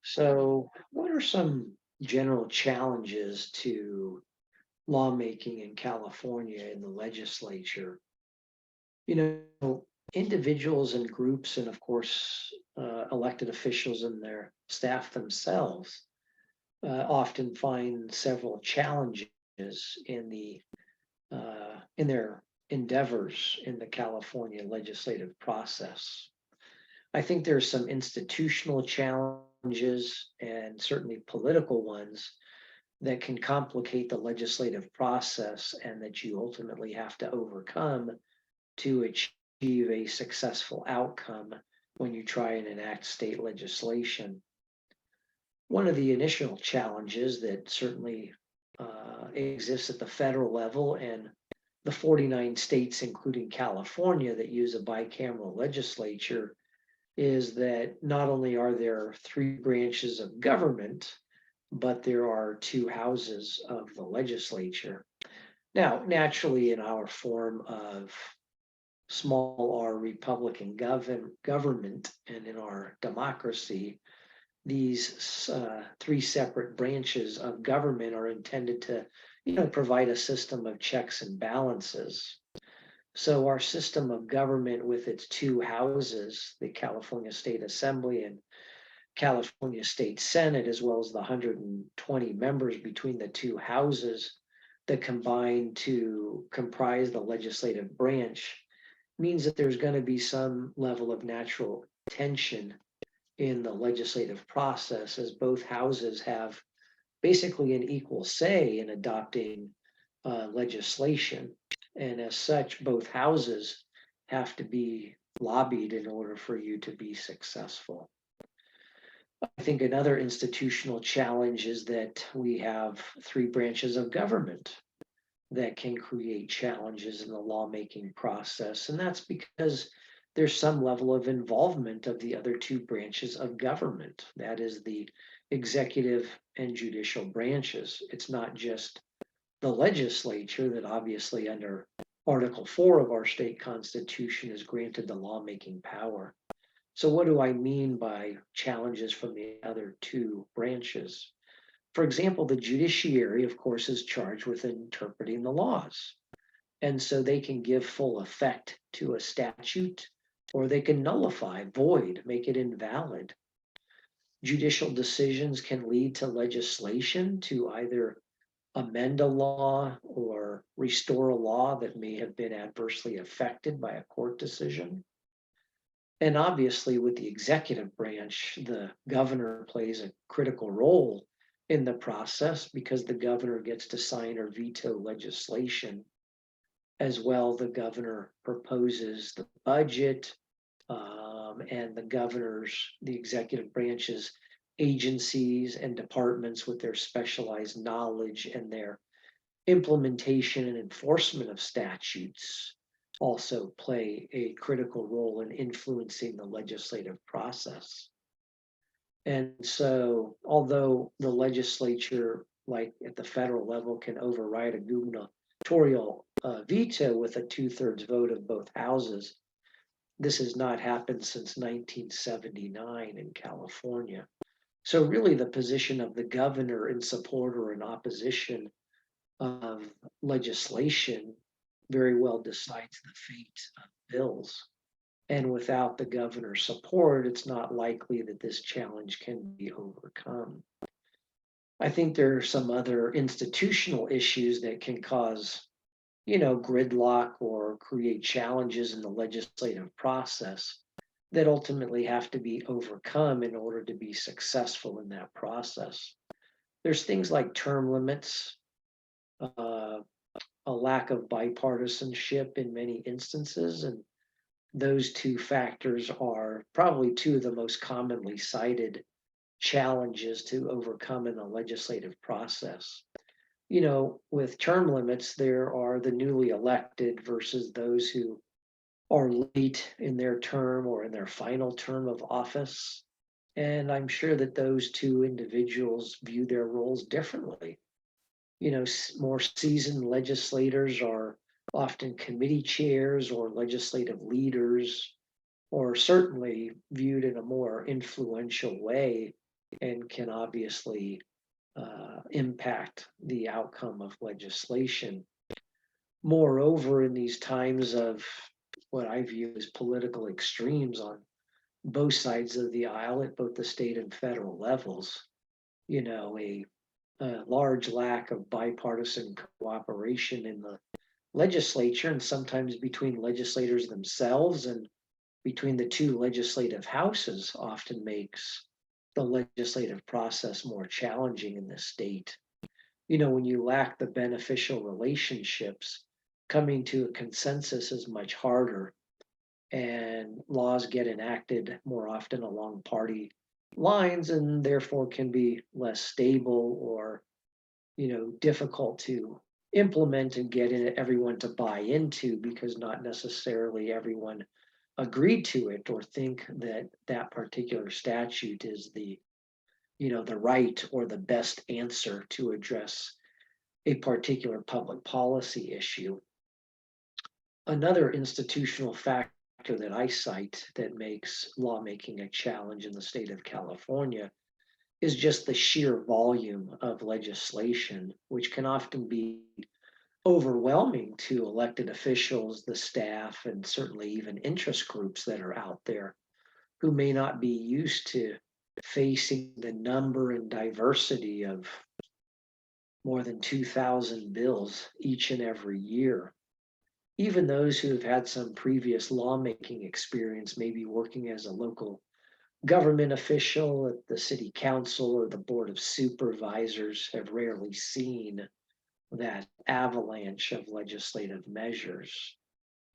So, what are some general challenges to lawmaking in California in the legislature? Individuals and groups, and of course, elected officials and their staff themselves often find several challenges in their endeavors in the California legislative process. I think there's some institutional challenges and certainly political ones that can complicate the legislative process and that you ultimately have to overcome to achieve a successful outcome when you try and enact state legislation. One of the initial challenges that certainly exists at the federal level and the 49 states, including California, that use a bicameral legislature is that not only are there three branches of government, but there are two houses of the legislature. Now, naturally, in our form of small r Republican government and in our democracy, these three separate branches of government are intended to, provide a system of checks and balances. So our system of government with its two houses, the California State Assembly and California State Senate, as well as the 120 members between the two houses that combine to comprise the legislative branch, means that there's going to be some level of natural tension in the legislative process as both houses have basically an equal say in adopting legislation. And as such, both houses have to be lobbied in order for you to be successful. I think another institutional challenge is that we have three branches of government that can create challenges in the lawmaking process. And that's because there's some level of involvement of the other two branches of government. That is the executive and judicial branches. It's not just the legislature that obviously under Article 4 of our state constitution is granted the lawmaking power. So what do I mean by challenges from the other two branches? For example, the judiciary, of course, is charged with interpreting the laws. And so they can give full effect to a statute, or they can nullify, void, make it invalid. Judicial decisions can lead to legislation to either amend a law or restore a law that may have been adversely affected by a court decision. And obviously, with the executive branch, the governor plays a critical role in the process because the governor gets to sign or veto legislation. As well, the governor proposes the budget, and the executive branch's agencies and departments with their specialized knowledge and their implementation and enforcement of statutes also play a critical role in influencing the legislative process. And so, although the legislature, like at the federal level, can override a gubernatorial veto with a 2/3 vote of both houses, this has not happened since 1979 in California. So, really, the position of the governor in support or in opposition of legislation very well decides the fate of bills. And without the governor's support, it's not likely that this challenge can be overcome. I think there are some other institutional issues that can cause, gridlock or create challenges in the legislative process that ultimately have to be overcome in order to be successful in that process. There's things like term limits, uh, a lack of bipartisanship in many instances, and those two factors are probably two of the most commonly cited challenges to overcome in the legislative process. With term limits, there are the newly elected versus those who are late in their term or in their final term of office. And I'm sure that those two individuals view their roles differently. More seasoned legislators are often committee chairs or legislative leaders, or certainly viewed in a more influential way and can obviously impact the outcome of legislation. Moreover, in these times of what I view as political extremes on both sides of the aisle at both the state and federal levels, a large lack of bipartisan cooperation in the legislature and sometimes between legislators themselves and between the two legislative houses often makes the legislative process more challenging in the state. When you lack the beneficial relationships, coming to a consensus is much harder, and laws get enacted more often along party lines and therefore can be less stable or difficult to implement and get everyone to buy into because not necessarily everyone agreed to it or think that that particular statute is the right or the best answer to address a particular public policy issue. Another institutional factor that I cite that makes lawmaking a challenge in the state of California is just the sheer volume of legislation, which can often be overwhelming to elected officials, the staff, and certainly even interest groups that are out there who may not be used to facing the number and diversity of more than 2,000 bills each and every year. Even those who have had some previous lawmaking experience, maybe working as a local government official at the city council or the board of supervisors, have rarely seen that avalanche of legislative measures.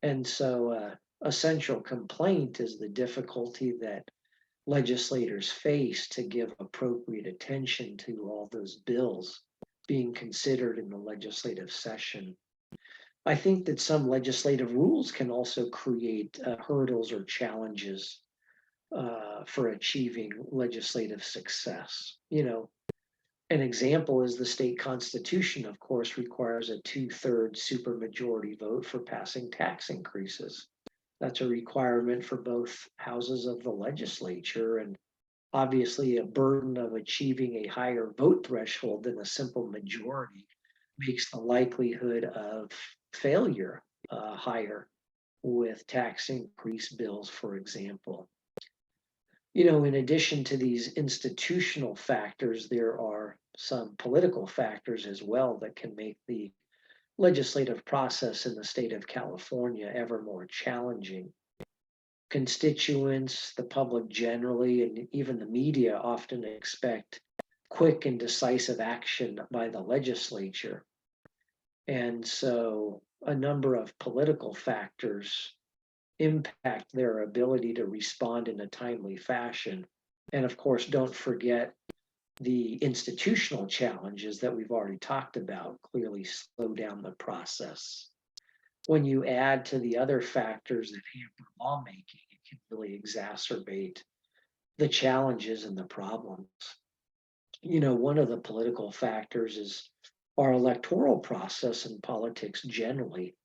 And so a central complaint is the difficulty that legislators face to give appropriate attention to all those bills being considered in the legislative session. I think that some legislative rules can also create hurdles or challenges for achieving legislative success. An example is the state constitution, of course, requires a 2/3 supermajority vote for passing tax increases. That's a requirement for both houses of the legislature, and obviously a burden of achieving a higher vote threshold than a simple majority makes the likelihood of failure higher with tax increase bills, for example. In addition to these institutional factors, there are some political factors as well that can make the legislative process in the state of California ever more challenging. Constituents, the public generally, and even the media often expect quick and decisive action by the legislature. And so a number of political factors impact their ability to respond in a timely fashion. And of course, don't forget the institutional challenges that we've already talked about clearly slow down the process. When you add to the other factors that hamper lawmaking, it can really exacerbate the challenges and the problems. One of the political factors is our electoral process in politics generally.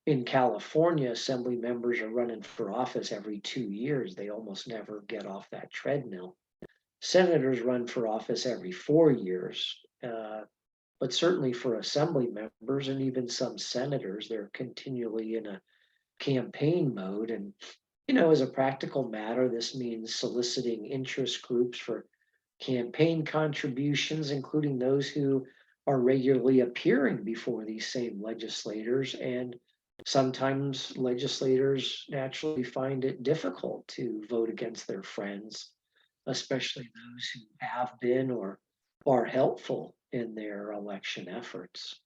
In California, assembly members are running for office every 2 years. They almost never get off that treadmill. Senators run for office every 4 years. But certainly for assembly members and even some senators, they're continually in a campaign mode. And, as a practical matter, this means soliciting interest groups for campaign contributions, including those who are regularly appearing before these same legislators. And sometimes legislators naturally find it difficult to vote against their friends, especially those who have been or are helpful in their election efforts.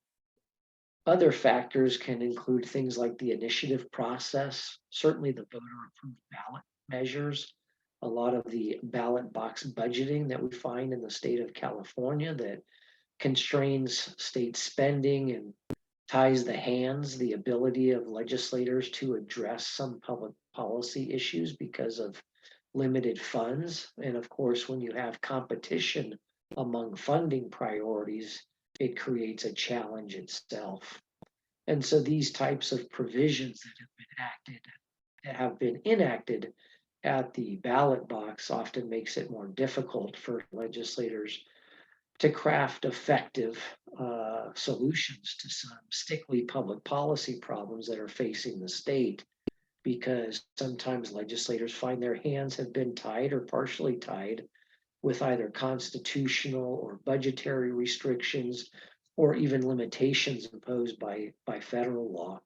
Other factors can include things like the initiative process, certainly the voter approved ballot measures, a lot of the ballot box budgeting that we find in the state of California that constrains state spending and ties the hands, the ability of legislators to address some public policy issues because of limited funds. And of course, when you have competition among funding priorities, it creates a challenge itself. And so these types of provisions that have been enacted at the ballot box often makes it more difficult for legislators to craft effective solutions to some stickly public policy problems that are facing the state, because sometimes legislators find their hands have been tied or partially tied with either constitutional or budgetary restrictions or even limitations imposed by federal law.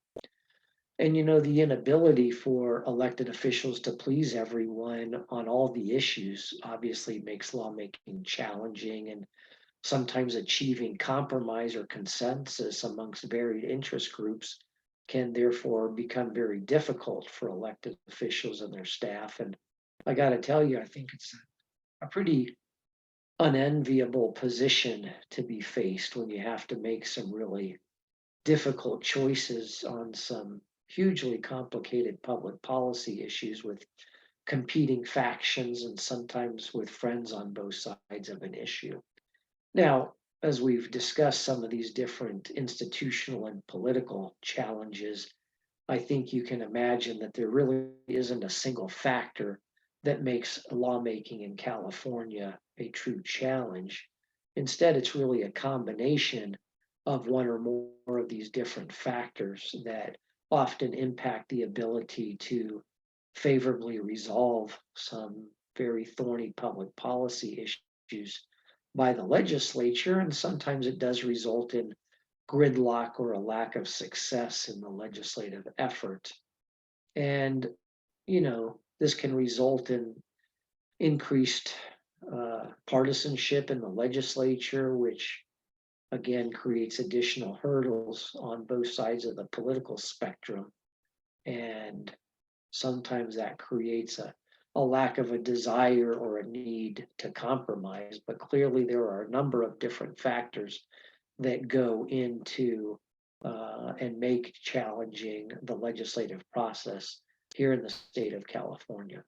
And the inability for elected officials to please everyone on all the issues obviously makes lawmaking challenging, and sometimes achieving compromise or consensus amongst varied interest groups can therefore become very difficult for elected officials and their staff. And I got to tell you, I think it's a pretty unenviable position to be faced when you have to make some really difficult choices on some hugely complicated public policy issues with competing factions and sometimes with friends on both sides of an issue. Now, as we've discussed some of these different institutional and political challenges, I think you can imagine that there really isn't a single factor that makes lawmaking in California a true challenge. Instead, it's really a combination of one or more of these different factors that often impact the ability to favorably resolve some very thorny public policy issues by the legislature. And sometimes it does result in gridlock or a lack of success in the legislative effort. And, this can result in increased partisanship in the legislature, which again creates additional hurdles on both sides of the political spectrum. And sometimes that creates a lack of a desire or a need to compromise. But clearly, there are a number of different factors that go into and make challenging the legislative process here in the state of California.